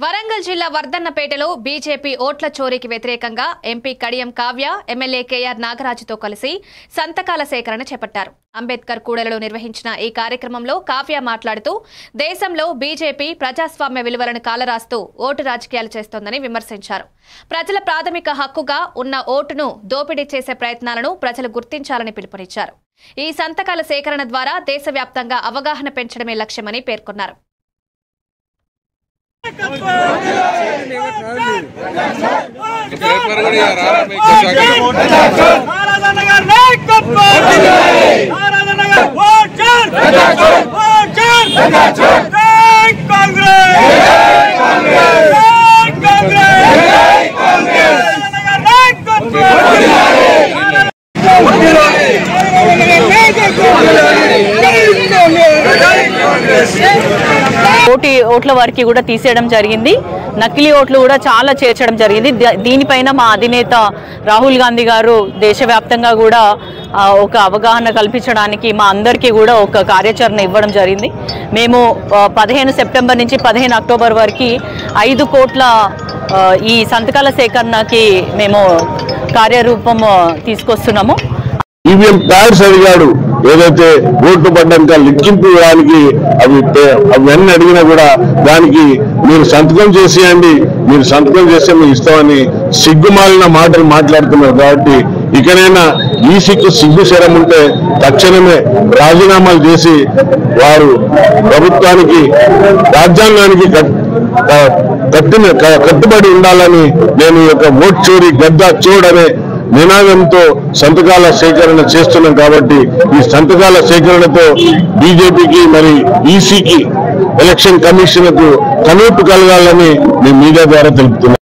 వరంగల్ జిల్లా వర్ధన్నపేటలో బీజేపీ ఓట్ల చోరీకి వ్యతిరేకంగా ఎంపీ కడియం కావ్య ఎమ్మెల్యే కేఆర్ నాగరాజుతో కలిసి సంతకాల సేకరణ చేపట్టారు. అంబేద్కర్ కూడలిలో నిర్వహించిన ఈ కార్యక్రమంలో కావ్య మాట్లాడుతూ దేశంలో బీజేపీ ప్రజాస్వామ్య విలువలను కాలరాస్తూ ఓటు రాజకీయాలు చేస్తోందని విమర్శించారు. ప్రజల ప్రాథమిక హక్కుగా ఉన్న ఓటును దోపిడీ చేసే ప్రయత్నాలను ప్రజలు గుర్తించాలని పిలుపునిచ్చారు. ఈ సంతకాల సేకరణ ద్వారా దేశవ్యాప్తంగా అవగాహన పెంచడమే లక్ష్యమని పేర్కొన్నారు. ఓట్ల వారికి కూడా తీసేయడం జరిగింది. నకిలీ ఓట్లు కూడా చాలా చేర్చడం జరిగింది. దీనిపైన మా అధినేత రాహుల్ గాంధీ గారు దేశవ్యాప్తంగా కూడా ఒక అవగాహన కల్పించడానికి మా అందరికీ కూడా ఒక కార్యాచరణ ఇవ్వడం జరిగింది. మేము 15 సెప్టెంబర్ నుంచి 15 అక్టోబర్ వరకు 5 కోట్ల ఈ సంతకాల సేకరణకి మేము కార్యరూపం తీసుకొస్తున్నాము. ఈవీఎం ప్యాడ్స్ అడిగాడు, ఏదైతే ఓట్లు పడ్డాక లెక్కింపు దానికి అవన్నీ అడిగినా కూడా దానికి మీరు సంతకం చేసేయండి, మీరు సంతకం చేస్తే మేము ఇస్తామని సిగ్గుమాలిన మాటలు మాట్లాడుతున్నారు. కాబట్టి ఇకనైనా ఈసీకి సిగ్గు శరం ఉంటే తక్షణమే రాజీనామాలు చేసి వారు ప్రభుత్వానికి రాజ్యాంగానికి కట్టుబడి ఉండాలని నేను ఈ యొక్క ఓట్ చోరీ గద్దా చూడనే నినాదంతో సంతకాల సేకరణ చేస్తున్నాం. కాబట్టి ఈ సంతకాల సేకరణతో బీజేపీకి మరి ఈసీకి ఎలక్షన్ కమిషన్ కు కనువిప్పు కలగాలని మేము మీడియా ద్వారా తెలుపుతున్నాం.